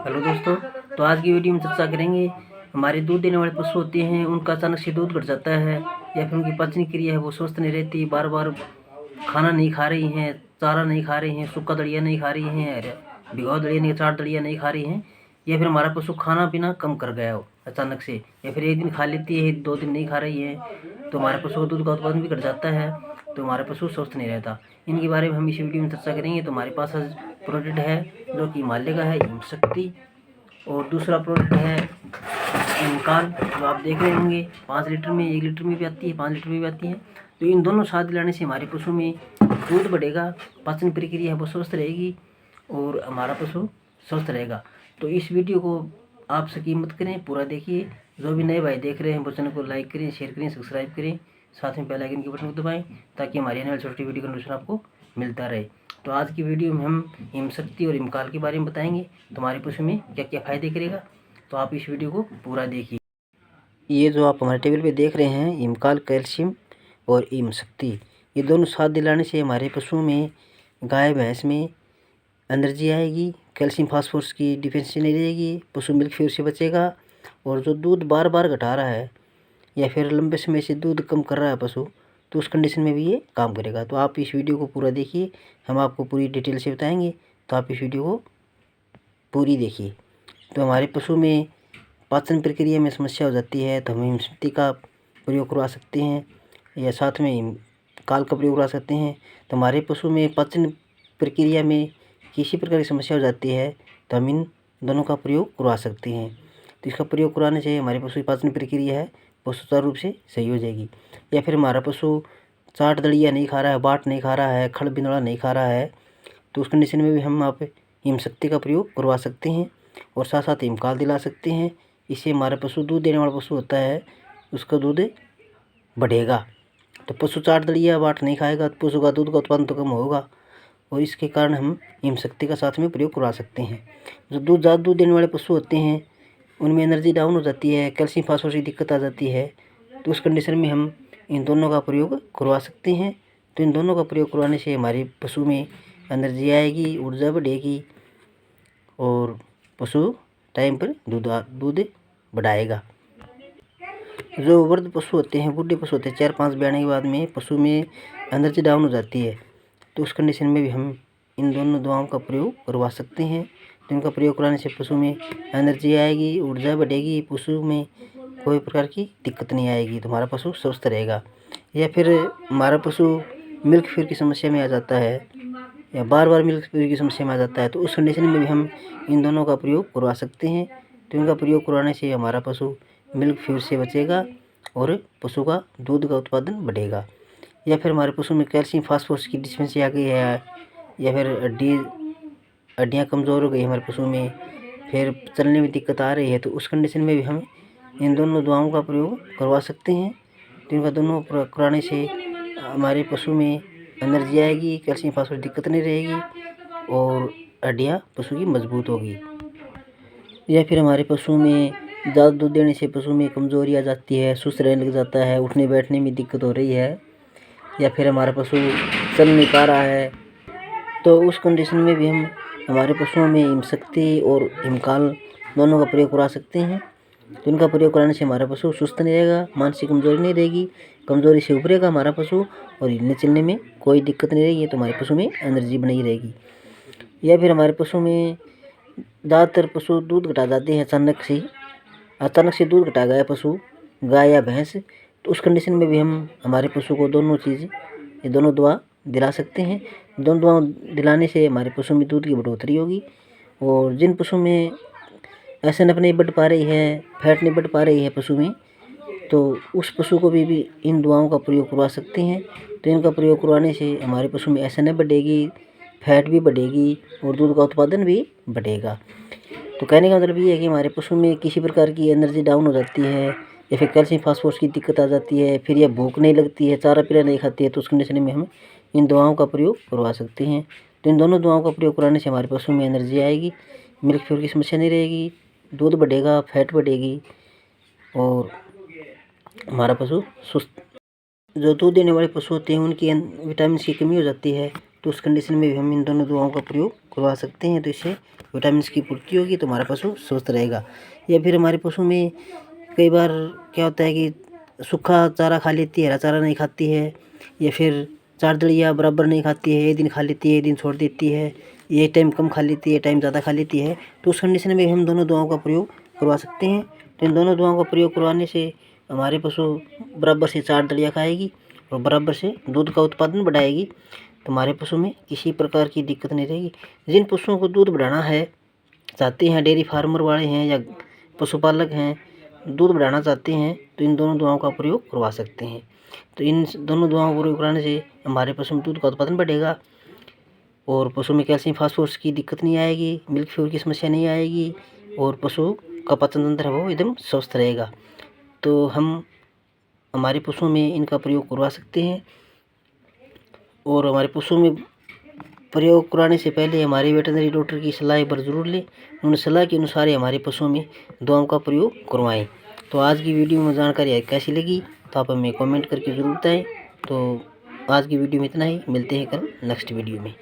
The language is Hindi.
हेलो दोस्तों। तो आज की वीडियो में चर्चा करेंगे हमारे दूध देने वाले पशु होते हैं, उनका अचानक से दूध घट जाता है या फिर उनकी पाचन क्रिया है वो स्वस्थ नहीं रहती, बार बार खाना नहीं खा रही हैं, चारा नहीं खा रही हैं, सूखा दलिया नहीं खा रही हैं, भिगोआ दलिया नहीं, चाट दलिया नहीं खा रही हैं, या फिर हमारा पशु खाना पीना कम कर गया हो अचानक से, या फिर एक दिन खा लेती है 2 दिन नहीं खा रही है, तो हमारे पशु का दूध का उत्पादन भी घट जाता है, तो हमारा पशु स्वस्थ नहीं रहता। इनके बारे में हम इस वीडियो में चर्चा करेंगे। तो हमारे पास प्रोडक्ट है जो कि हिमालय का है, हिम शक्ति, और दूसरा प्रोडक्ट है इनकाल, जो आप देख रहे होंगे 5 लीटर में, 1 लीटर में भी आती है, 5 लीटर में भी आती है। तो इन दोनों खाद लाने से हमारे पशु में दूध बढ़ेगा, पाचन प्रक्रिया है वो स्वस्थ रहेगी और हमारा पशु स्वस्थ रहेगा। तो इस वीडियो को आप सकी मत करें, पूरा देखिए। जो भी नए भाई देख रहे हैं वो चैनल को लाइक करें, शेयर करें, सब्सक्राइब करें, साथ में बेल आइकन के बटन को दबाएं ताकि हमारी आने वाली छोटी वीडियो का नोटिफिकेशन आपको मिलता रहे। तो आज की वीडियो में हम हिम शक्ति और हिमकाल के बारे में बताएंगे, तुम्हारे पशु में क्या क्या फ़ायदे करेगा। तो आप इस वीडियो को पूरा देखिए। ये जो आप हमारे टेबल पे देख रहे हैं हिमकाल, कैल्शियम और हिम शक्ति, ये दोनों साथ दिलाने से हमारे पशुओं में, गाय भैंस में एनर्जी आएगी, कैल्शियम फास्फोरस की डिफिशिएंसी नहीं रहेगी, पशु मिल्क फीवर से बचेगा, और जो दूध बार बार घटा रहा है या फिर लंबे समय से दूध कम कर रहा है पशु, तो उस कंडीशन में भी ये काम करेगा। तो आप इस वीडियो को पूरा देखिए, हम आपको पूरी डिटेल से बताएंगे, तो आप इस वीडियो को पूरी देखिए। तो हमारे पशु में पाचन प्रक्रिया में समस्या हो जाती है तो हम हिम शक्ति का प्रयोग करवा सकते हैं या साथ में हिमकाल का प्रयोग करवा सकते हैं। तो हमारे पशु में पाचन प्रक्रिया में किसी प्रकार की समस्या हो जाती है तो हम इन दोनों का प्रयोग करवा सकते हैं। तो इसका प्रयोग करवाने से हमारे पशु की पाचन प्रक्रिया है वो सुचारू रूप से सही हो जाएगी। या फिर हमारा पशु चाट दलिया नहीं खा रहा है, बाट नहीं खा रहा है, खड़ बिंदड़ा नहीं खा रहा है, तो उस कंडीशन में भी हम आप हिम शक्ति का प्रयोग करवा सकते हैं और साथ साथ हिमकाल दिला सकते हैं। इससे हमारा पशु दूध देने वाला पशु होता है, उसका दूध बढ़ेगा। तो पशु चाट दलिया बाट नहीं खाएगा तो पशु का दूध का उत्पादन तो कम होगा, और इसके कारण हम हिम शक्ति का साथ में प्रयोग करवा सकते हैं। जो ज़्यादा दूध देने वाले पशु होते हैं उनमें एनर्जी डाउन हो जाती है, कैल्शियम फास्फोरस की दिक्कत आ जाती है, तो उस कंडीशन में हम इन दोनों का प्रयोग करवा सकते हैं। तो इन दोनों का प्रयोग करवाने से हमारे पशु में एनर्जी आएगी, ऊर्जा बढ़ेगी और पशु टाइम पर दूध बढ़ाएगा। जो वृद्ध पशु होते हैं, बूढ़े पशु होते हैं, 4-5 ब्याने के बाद में पशु में एनर्जी डाउन हो जाती है, तो उस कंडीशन में भी हम इन दोनों दवाओं का प्रयोग करवा सकते हैं। तो इनका प्रयोग कराने से पशु में एनर्जी आएगी, ऊर्जा बढ़ेगी, पशु में कोई प्रकार की दिक्कत नहीं आएगी, तो हमारा पशु स्वस्थ रहेगा। या फिर हमारा पशु मिल्क फीवर की समस्या में आ जाता है या बार बार मिल्क फीवर की समस्या में आ जाता है, तो उस कंडीशन में भी हम इन दोनों का प्रयोग करवा सकते हैं। तो इनका प्रयोग करवाने से हमारा पशु मिल्क फीवर से बचेगा और पशु का दूध का उत्पादन बढ़ेगा। या फिर हमारे पशु में कैल्शियम फास्फोरस की डिफिशिएंसी आ गई है या फिर हड्डियाँ कमज़ोर हो गई हमारे पशु में, फिर चलने में दिक्कत आ रही है, तो उस कंडीशन में भी हम इन दोनों दवाओं का प्रयोग करवा सकते हैं। तो इनका दोनों कराने से हमारे पशु में एनर्जी आएगी, कैल्शियम फास्फोरस दिक्कत नहीं रहेगी और हड्डियाँ पशु की मजबूत होगी। या फिर हमारे पशु में ज़्यादा दूध देने से पशु में कमज़ोरी आ जाती है, सुस्त रहने लग जाता है, उठने बैठने में दिक्कत हो रही है, या फिर हमारा पशु चल नहीं पा रहा है, तो उस कंडीशन में भी हम हमारे पशुओं में हिम शक्ति और हिमकाल दोनों का प्रयोग करा सकते हैं। तो इनका प्रयोग कराने से हमारा पशु सुस्त नहीं रहेगा, मानसिक कमजोरी नहीं रहेगी, कमजोरी से उभरेगा हमारा पशु और हिलने चलने में कोई दिक्कत नहीं रहेगी, तो हमारे पशु में एनर्जी बनी रहेगी। या फिर हमारे पशु में ज़्यादातर पशु दूध घटा जाते हैं अचानक से दूध घटा गया पशु, गाय या भैंस, तो उस कंडीशन में भी हम हमारे पशु को दोनों चीज़, ये दोनों दवा दिला सकते हैं। दोनों दवा दिलाने से हमारे पशु में दूध की बढ़ोतरी होगी। और जिन पशु में एसएनएफ नहीं बढ़ पा रही है, फैट नहीं बढ़ पा रही है पशु में, तो उस पशु को भी इन दवाओं का प्रयोग करवा सकते हैं। तो इनका प्रयोग करवाने से हमारे पशु में एसएनएफ बढ़ेगी, फैट भी बढ़ेगी और दूध का उत्पादन भी बढ़ेगा। तो कहने का मतलब ये है कि हमारे पशु में किसी प्रकार की एनर्जी डाउन हो जाती है या फिर कैल्शियम फास्फोरस की दिक्कत आ जाती है, फिर यह भूख नहीं लगती है, चारा पीला नहीं खाती है, तो उस कंडीशन में हम इन दवाओं का प्रयोग करवा सकते हैं। तो इन दोनों दवाओं का प्रयोग कराने से हमारे पशु में एनर्जी आएगी, मिल्क फीवर की समस्या नहीं रहेगी, दूध बढ़ेगा, फैट बढ़ेगी और हमारा पशु सुस्त। जो दूध देने वाले पशु होते हैं उनकी विटामिन की कमी हो जाती है, तो उस कंडीशन में भी हम इन दोनों दवाओं का प्रयोग करवा सकते हैं। तो इससे विटामिन की पूर्ति होगी तो हमारा पशु स्वस्थ रहेगा। या फिर हमारे पशु में कई बार क्या होता है कि सूखा चारा खा लेती है, हरा चारा नहीं खाती है, या फिर चार दलिया बराबर नहीं खाती है, एक दिन खा लेती है एक दिन छोड़ देती है, ये टाइम कम खा लेती है टाइम ज़्यादा खा लेती है। तो उस कंडीशन में हम दोनों दवाओं का प्रयोग करवा सकते हैं। तो इन दोनों दवाओं का प्रयोग करवाने से हमारे पशु बराबर से चार दलिया खाएगी और बराबर से दूध का उत्पादन बढ़ाएगी। तो हमारे पशु में किसी प्रकार की दिक्कत नहीं रहेगी। जिन पशुओं को दूध बढ़ाना है चाहते हैं, डेयरी फार्मर वाले हैं या पशुपालक हैं, दूध बढ़ाना चाहते हैं, तो इन दोनों दवाओं का प्रयोग करवा सकते हैं। तो इन दोनों दवाओं का प्रयोग कराने से हमारे पशु में दूध का उत्पादन बढ़ेगा और पशु में कैल्शियम फास्फोरस की दिक्कत नहीं आएगी, मिल्क फ्यूर की समस्या नहीं आएगी और पशु का पाचन तंत्र है वो एकदम स्वस्थ रहेगा। तो हम हमारे पशुओं में इनका प्रयोग करवा सकते हैं। और हमारे पशुओं में प्रयोग कराने से पहले हमारे वेटरनरी डॉक्टर की सलाह पर ज़रूर लें। उन सलाह के अनुसार ही हमारे पशुओं में दवाओं का प्रयोग करवाएं। तो आज की वीडियो में जानकारी कैसी लगी तो आप हमें कमेंट करके ज़रूर बताएं। तो आज की वीडियो में इतना ही, मिलते हैं कल नेक्स्ट वीडियो में।